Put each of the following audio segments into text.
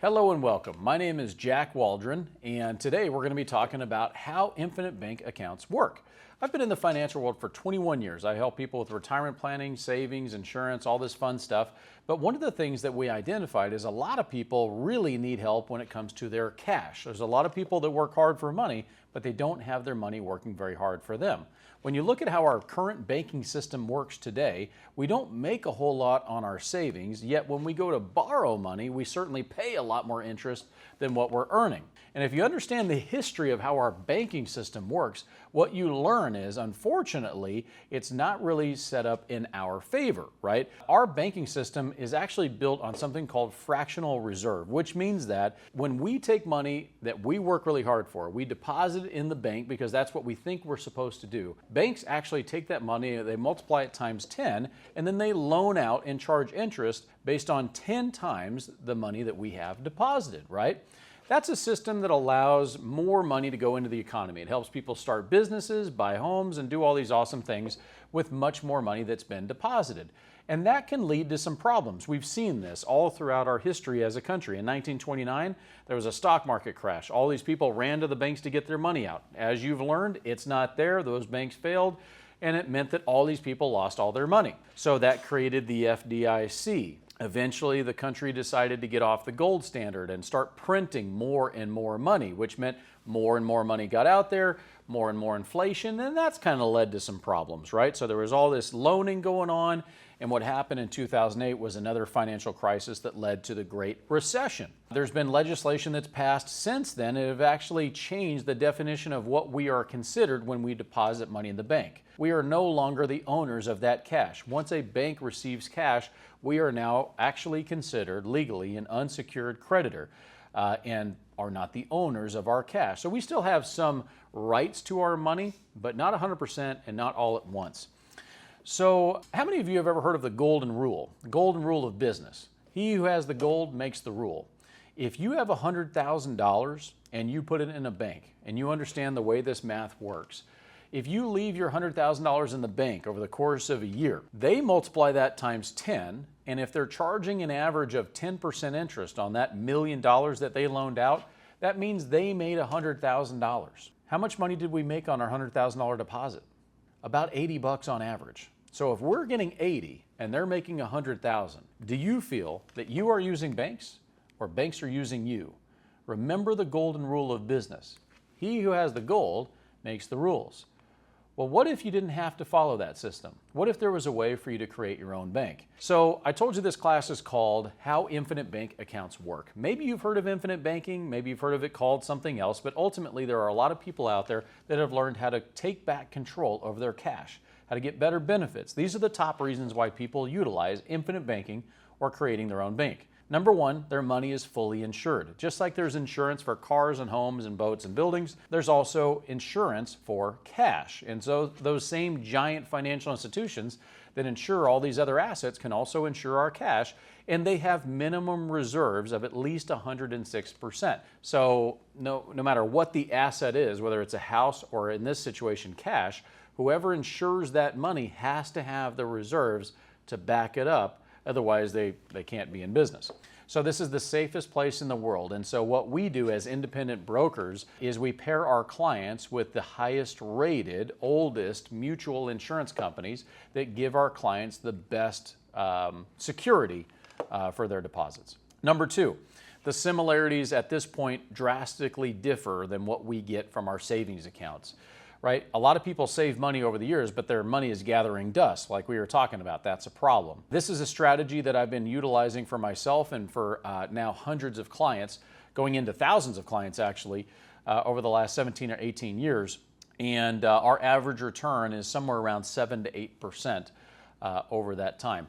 Hello and welcome. My name is Jack Waldron, and today we're going to be talking about how infinite bank accounts work. I've been in the financial world for 21 years. I help people with retirement planning, savings, insurance, all this fun stuff. But one of the things that we identified is a lot of people really need help when it comes to their cash. There's a lot of people that work hard for money, but they don't have their money working very hard for them. When you look at how our current banking system works today, we don't make a whole lot on our savings, yet when we go to borrow money, we certainly pay a lot more interest than what we're earning. And if you understand the history of how our banking system works, what you learn is, unfortunately, it's not really set up in our favor, right? Our banking system is actually built on something called fractional reserve, which means that when we take money that we work really hard for, we deposit it in the bank because that's what we think we're supposed to do. Banks actually take that money, they multiply it times 10, and then they loan out and charge interest based on 10 times the money that we have deposited, right? That's a system that allows more money to go into the economy. It helps people start businesses, buy homes, and do all these awesome things with much more money that's been deposited. And that can lead to some problems. We've seen this all throughout our history as a country. In 1929, there was a stock market crash. All these people ran to the banks to get their money out. As you've learned, it's not there. Those banks failed, and it meant that all these people lost all their money. So that created the FDIC. Eventually, the country decided to get off the gold standard and start printing more and more money, which meant more and more money got out there, more and more inflation, and that's kind of led to some problems, right? So there was all this loaning going on, and what happened in 2008 was another financial crisis that led to the Great Recession. There's been legislation that's passed since then that have actually changed the definition of what we are considered when we deposit money in the bank. We are no longer the owners of that cash. Once a bank receives cash, we are now actually considered legally an unsecured creditor and are not the owners of our cash. So we still have some rights to our money, but not 100% and not all at once. So how many of you have ever heard of the golden rule? The golden rule of business. He who has the gold makes the rule. If you have $100,000 and you put it in a bank and you understand the way this math works, if you leave your $100,000 in the bank over the course of a year, they multiply that times 10, and if they're charging an average of 10% interest on that $1 million that they loaned out, that means they made $100,000. How much money did we make on our $100,000 deposit? About 80 bucks on average. So if we're getting 80 and they're making 100,000, do you feel that you are using banks or banks are using you? Remember the golden rule of business. He who has the gold makes the rules. Well, what if you didn't have to follow that system? What if there was a way for you to create your own bank? So I told you this class is called How Infinite Bank Accounts Work. Maybe you've heard of infinite banking, maybe you've heard of it called something else, but ultimately there are a lot of people out there that have learned how to take back control over their cash, how to get better benefits. These are the top reasons why people utilize infinite banking or creating their own bank. Number one, their money is fully insured. Just like there's insurance for cars and homes and boats and buildings, there's also insurance for cash. And so those same giant financial institutions that insure all these other assets can also insure our cash, and they have minimum reserves of at least 106%. So no matter what the asset is, whether it's a house or in this situation cash, whoever insures that money has to have the reserves to back it up. Otherwise, they can't be in business. So this is the safest place in the world. And so what we do as independent brokers is we pair our clients with the highest rated, oldest mutual insurance companies that give our clients the best security for their deposits. Number two, the similarities at this point drastically differ than what we get from our savings accounts. Right? A lot of people save money over the years, but their money is gathering dust, like we were talking about. That's a problem. This is a strategy that I've been utilizing for myself and for now hundreds of clients, going into thousands of clients actually, over the last 17 or 18 years. And our average return is somewhere around 7 to 8% over that time.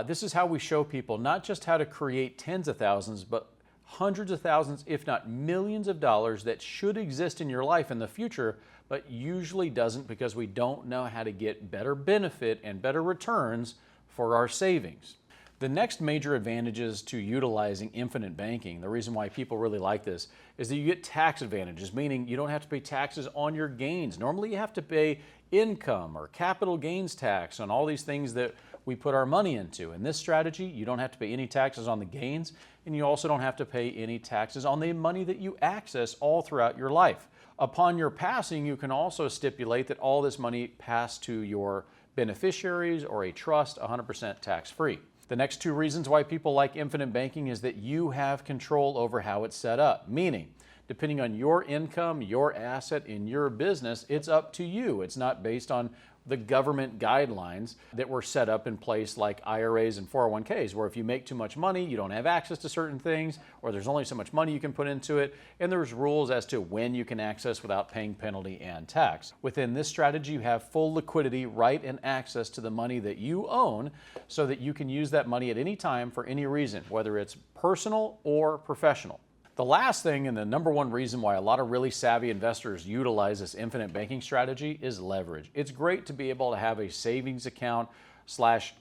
This is how we show people not just how to create tens of thousands, but hundreds of thousands, if not millions of dollars that should exist in your life in the future, but usually doesn't because we don't know how to get better benefit and better returns for our savings. The next major advantages to utilizing infinite banking, the reason why people really like this, is that you get tax advantages, meaning you don't have to pay taxes on your gains. Normally you have to pay income or capital gains tax on all these things that we put our money into. In this strategy, you don't have to pay any taxes on the gains, and you also don't have to pay any taxes on the money that you access all throughout your life. Upon your passing, you can also stipulate that all this money pass to your beneficiaries or a trust 100% tax-free. The next two reasons why people like infinite banking is that you have control over how it's set up, meaning depending on your income, your asset in your business, it's up to you. It's not based on the government guidelines that were set up in place like IRAs and 401ks, where if you make too much money, you don't have access to certain things, or there's only so much money you can put into it, and there's rules as to when you can access without paying penalty and tax. Within this strategy, you have full liquidity, right, and access to the money that you own so that you can use that money at any time for any reason, whether it's personal or professional. The last thing, and the number one reason why a lot of really savvy investors utilize this infinite banking strategy, is leverage. It's great to be able to have a savings account slash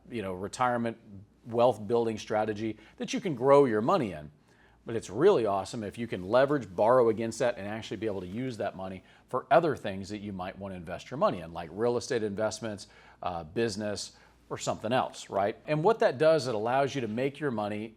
retirement wealth building strategy that you can grow your money in. But it's really awesome if you can leverage, borrow against that, and actually be able to use that money for other things that you might want to invest your money in, like real estate investments, business, or something else, right? And what that does, it allows you to make your money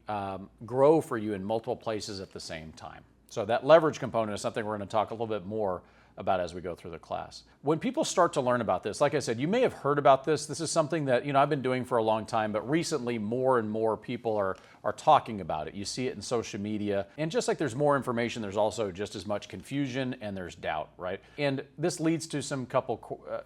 grow for you in multiple places at the same time. So that leverage component is something we're going to talk a little bit more about as we go through the class. When people start to learn about this, like I said, you may have heard about this. This is something that I've been doing for a long time, but recently more and more people are talking about it. You see it in social media, and just like there's more information, there's also just as much confusion and there's doubt, right? And this leads to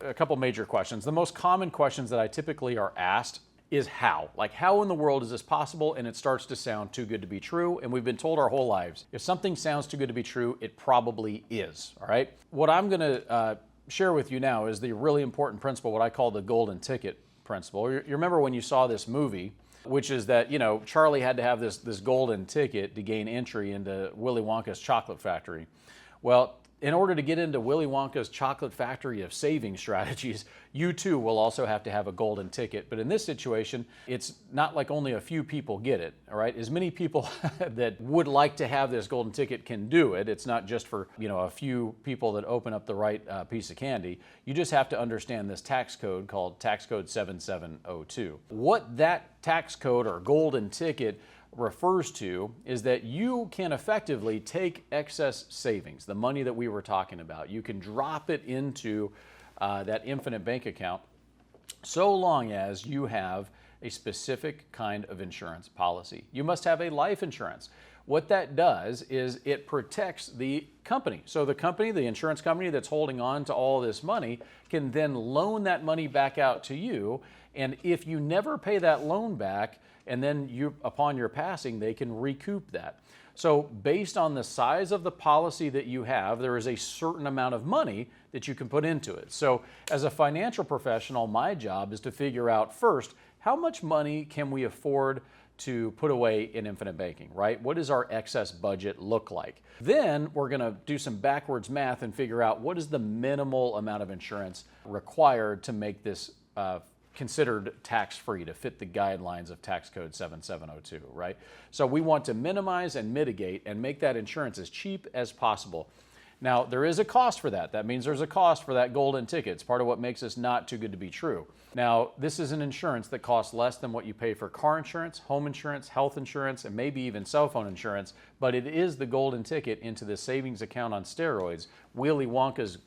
a couple major questions. The most common questions that I typically are asked is how? Like, how in the world is this possible? And it starts to sound too good to be true. And we've been told our whole lives, if something sounds too good to be true, it probably is, all right? What I'm gonna share with you now is the really important principle, what I call the golden ticket principle. You remember when you saw this movie, which is that, Charlie had to have this golden ticket to gain entry into Willy Wonka's chocolate factory. Well, in order to get into Willy Wonka's chocolate factory of saving strategies, you too will also have to have a golden ticket. But in this situation, it's not like only a few people get it, all right? As many people that would like to have this golden ticket can do it. It's not just for, a few people that open up the right piece of candy. You just have to understand this tax code called tax code 7702. What that tax code or golden ticket refers to is that you can effectively take excess savings, the money that we were talking about. You can drop it into that infinite bank account so long as you have a specific kind of insurance policy. You must have a life insurance. What that does is it protects the company. So the company, the insurance company that's holding on to all this money, can then loan that money back out to you. And if you never pay that loan back, and then upon your passing, they can recoup that. So based on the size of the policy that you have, there is a certain amount of money that you can put into it. So as a financial professional, my job is to figure out first, how much money can we afford to put away in infinite banking, right? What does our excess budget look like? Then we're gonna do some backwards math and figure out what is the minimal amount of insurance required to make this considered tax-free, to fit the guidelines of tax code 7702, right? So we want to minimize and mitigate and make that insurance as cheap as possible. Now, there is a cost for that. That means there's a cost for that golden ticket. It's part of what makes this not too good to be true. Now, this is an insurance that costs less than what you pay for car insurance, home insurance, health insurance, and maybe even cell phone insurance, but it is the golden ticket into the savings account on steroids, Willy Wonka's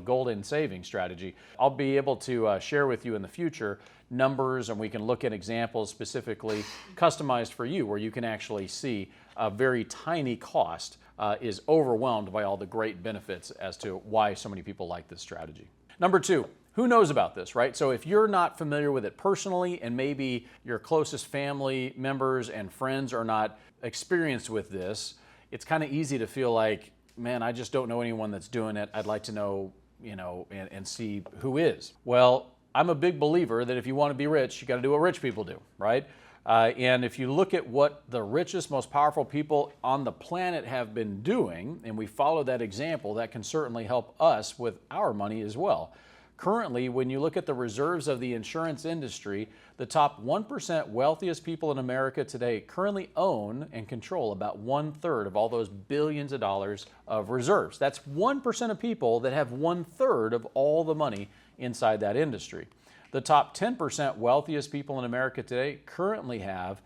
golden saving strategy. I'll be able to share with you in the future numbers, and we can look at examples specifically customized for you, where you can actually see a very tiny cost is overwhelmed by all the great benefits as to why so many people like this strategy. Number two, who knows about this, right? So if you're not familiar with it personally, and maybe your closest family members and friends are not experienced with this, it's kind of easy to feel like, man, I just don't know anyone that's doing it. I'd like to know, and see who is. Well, I'm a big believer that if you want to be rich, you got to do what rich people do, right? And if you look at what the richest, most powerful people on the planet have been doing, and we follow that example, that can certainly help us with our money as well. Currently, when you look at the reserves of the insurance industry, the top 1% wealthiest people in America today currently own and control about 1/3 of all those billions of dollars of reserves. That's 1% of people that have 1/3 of all the money inside that industry. The top 10% wealthiest people in America today currently have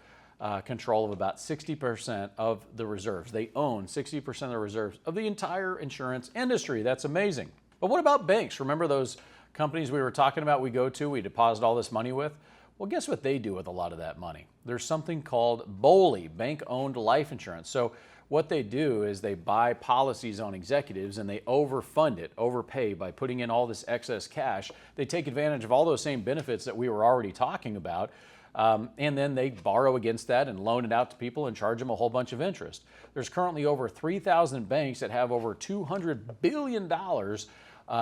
control of about 60% of the reserves. They own 60% of the reserves of the entire insurance industry. That's amazing. But what about banks? Remember those companies we were talking about we go to, we deposit all this money with? Well, guess what they do with a lot of that money? There's something called BOLI, bank-owned life insurance. So what they do is they buy policies on executives and they overfund it, overpay by putting in all this excess cash. They take advantage of all those same benefits that we were already talking about, and then they borrow against that and loan it out to people and charge them a whole bunch of interest. There's currently over 3,000 banks that have over $200 billion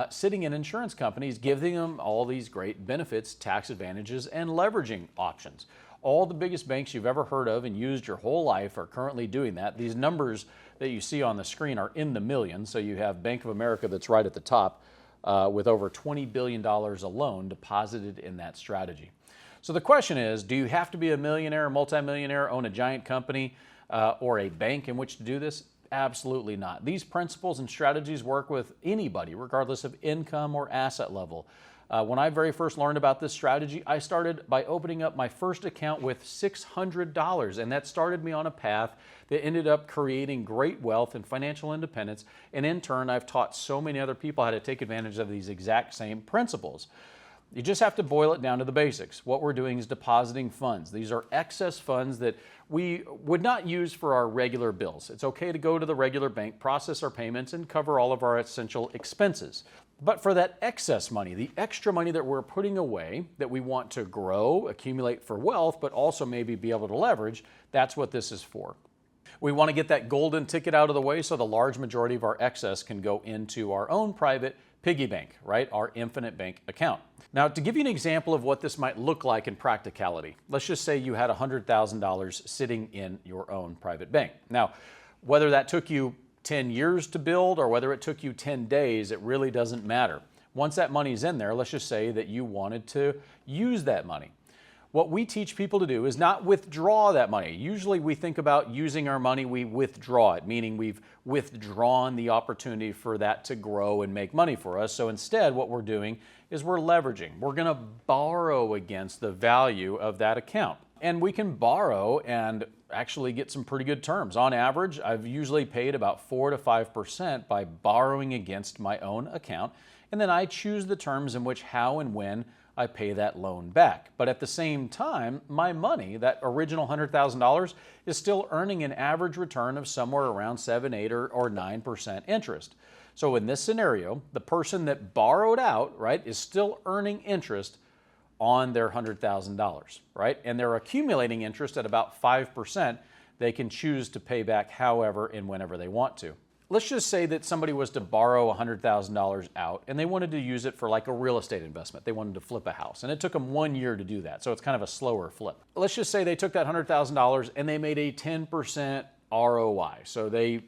sitting in insurance companies, giving them all these great benefits, tax advantages, and leveraging options. All the biggest banks you've ever heard of and used your whole life are currently doing that. These numbers that you see on the screen are in the millions. So you have Bank of America that's right at the top with over $20 billion alone deposited in that strategy. So the question is, do you have to be a millionaire, multimillionaire, own a giant company, or a bank in which to do this? Absolutely not. These principles and strategies work with anybody, regardless of income or asset level. When I very first learned about this strategy, I started by opening up my first account with $600, and that started me on a path that ended up creating great wealth and financial independence. And in turn, I've taught so many other people how to take advantage of these exact same principles. You just have to boil it down to the basics. What we're doing is depositing funds. These are excess funds that we would not use for our regular bills. It's okay to go to the regular bank, process our payments, and cover all of our essential expenses. But for that excess money, the extra money that we're putting away that we want to grow, accumulate for wealth, but also maybe be able to leverage, that's what this is for. We want to get that golden ticket out of the way so the large majority of our excess can go into our own private piggy bank, right? Our infinite bank account. Now, to give you an example of what this might look like in practicality, let's just say you had $100,000 sitting in your own private bank. Now, whether that took you 10 years to build or whether it took you 10 days, it really doesn't matter. Once that money's in there, let's just say that you wanted to use that money. What we teach people to do is not withdraw that money. Usually we think about using our money, we withdraw it, meaning we've withdrawn the opportunity for that to grow and make money for us. So instead, what we're doing is we're leveraging. We're going to borrow against the value of that account. And we can borrow and actually get some pretty good terms. On average, I've usually paid about 4 to 5% by borrowing against my own account. And then I choose the terms in which, how and when I pay that loan back. But at the same time, my money, that original $100,000, is still earning an average return of somewhere around 7, 8, or 9% interest. So in this scenario, the person that borrowed out, right, is still earning interest on their $100,000, right? And they're accumulating interest at about 5%. They can choose to pay back however and whenever they want to. Let's just say that somebody was to borrow $100,000 out and they wanted to use it for like a real estate investment. They wanted to flip a house and it took them 1 year to do that. So it's kind of a slower flip. Let's just say they took that $100,000 and they made a 10% ROI. So they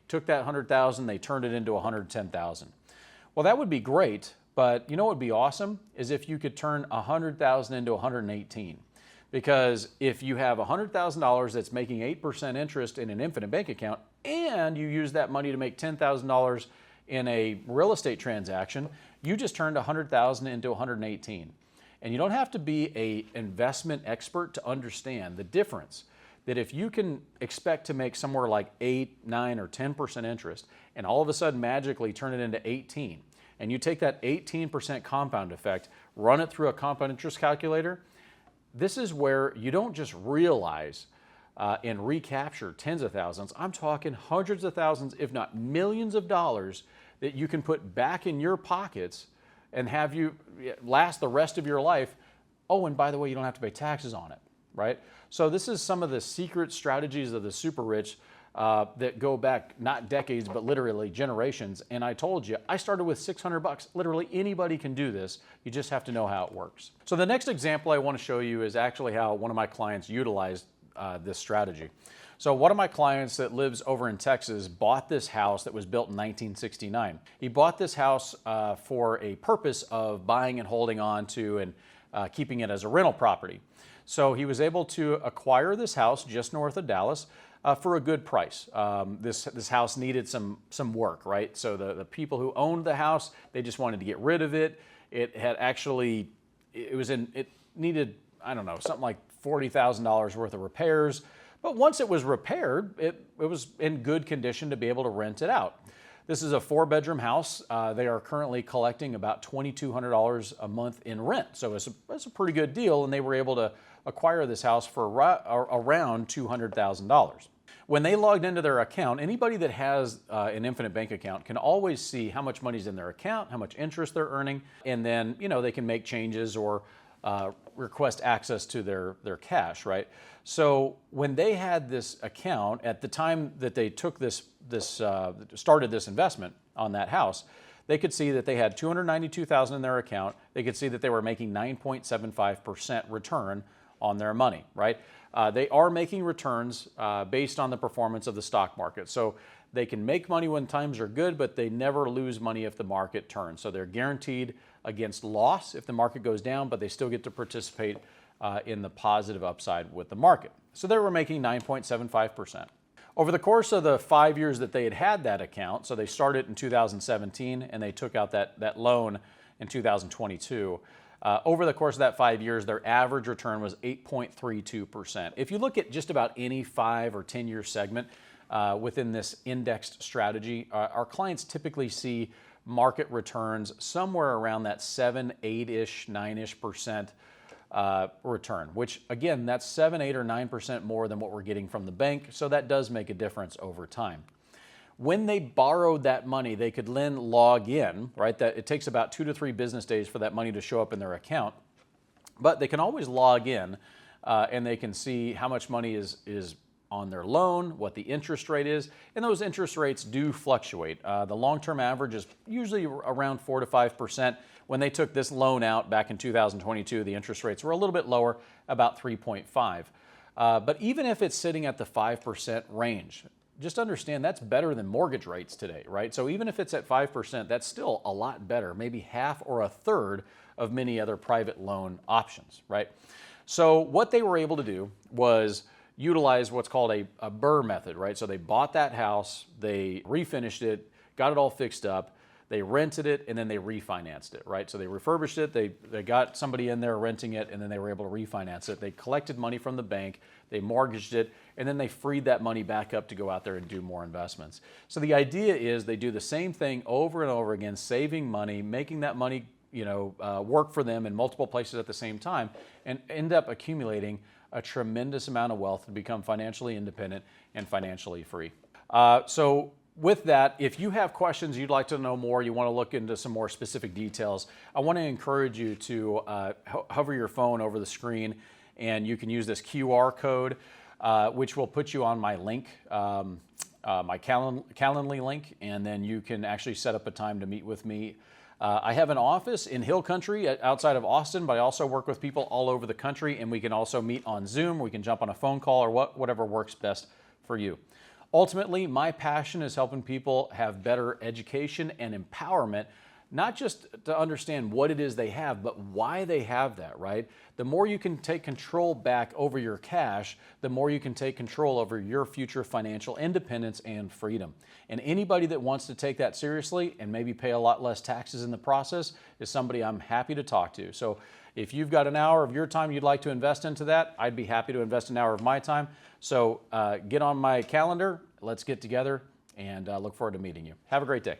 took that $100,000, they turned it into $110,000. Well, that would be great, but you know what would be awesome is if you could turn $100,000 into $118,000. Because if you have $100,000 that's making 8% interest in an infinite bank account and you use that money to make $10,000 in a real estate transaction, you just turned $100,000 into $118,000. And you don't have to be an investment expert to understand the difference. That if you can expect to make somewhere like 8, 9, or 10% interest and all of a sudden magically turn it into 18, and you take that 18% compound effect, run it through a compound interest calculator, this is where you don't just realize and recapture tens of thousands. I'm talking hundreds of thousands, if not millions of dollars that you can put back in your pockets and have you last the rest of your life. Oh, and by the way, you don't have to pay taxes on it, right? So this is some of the secret strategies of the super rich that go back not decades, but literally generations. And I told you, I started with $600. Literally anybody can do this. You just have to know how it works. So the next example I want to show you is actually how one of my clients utilized this strategy. So one of my clients that lives over in Texas bought this house that was built in 1969. He bought this house for a purpose of buying and holding on to and keeping it as a rental property. So he was able to acquire this house just north of Dallas for a good price. This house needed some work, right? So the people who owned the house, they just wanted to get rid of it. It it needed, I don't know, something like $40,000 worth of repairs. But once it was repaired, it was in good condition to be able to rent it out. This is a 4-bedroom house. They are currently collecting about $2,200 a month in rent. So it's a pretty good deal, and they were able to acquire this house for around $200,000. When they logged into their account, anybody that has an Infinite Bank account can always see how much money's in their account, how much interest they're earning, and then they can make changes or request access to their cash, right? So when they had this account at the time that they took started this investment on that house, they could see that they had $292,000 in their account. They could see that they were making 9.75% return on their money, right? They are making returns based on the performance of the stock market. So they can make money when times are good, but they never lose money if the market turns. So they're guaranteed against loss if the market goes down, but they still get to participate in the positive upside with the market. So they were making 9.75%. Over the course of the 5 years that they had that account, so they started in 2017 and they took out that loan in 2022, over the course of that 5 years, their average return was 8.32%. If you look at just about any 5 or 10-year segment within this indexed strategy, our clients typically see market returns somewhere around that 7, 8-ish, 9-ish% return, which again, that's 7, 8, or 9% more than what we're getting from the bank. So that does make a difference over time. When they borrowed that money, they could then log in, right? That it takes about 2 to 3 business days for that money to show up in their account, but they can always log in and they can see how much money is on their loan, what the interest rate is, and those interest rates do fluctuate. The long-term average is usually around 4 to 5%. When they took this loan out back in 2022, the interest rates were a little bit lower, about 3.5. But even if it's sitting at the 5% range, just understand that's better than mortgage rates today, right? So even if it's at 5%, that's still a lot better, maybe half or a third of many other private loan options, right? So what they were able to do was utilize what's called a BRRRR method, right? So they bought that house, they refinished it, got it all fixed up, they rented it, and then they refinanced it, right? So they refurbished it, they got somebody in there renting it, and then they were able to refinance it. They collected money from the bank, they mortgaged it, and then they freed that money back up to go out there and do more investments. So the idea is they do the same thing over and over again, saving money, making that money work for them in multiple places at the same time, and end up accumulating a tremendous amount of wealth to become financially independent and financially free. So with that, if you have questions, you'd like to know more, you want to look into some more specific details, I want to encourage you to hover your phone over the screen, and you can use this QR code, which will put you on my link, my Calendly link, and then you can actually set up a time to meet with me. I have an office in Hill Country outside of Austin, but I also work with people all over the country, and we can also meet on Zoom. We can jump on a phone call or whatever works best for you. Ultimately, my passion is helping people have better education and empowerment, not just to understand what it is they have, but why they have that, right? The more you can take control back over your cash, the more you can take control over your future financial independence and freedom. And anybody that wants to take that seriously and maybe pay a lot less taxes in the process is somebody I'm happy to talk to. So if you've got an hour of your time you'd like to invest into that, I'd be happy to invest an hour of my time. So get on my calendar, let's get together, and look forward to meeting you. Have a great day.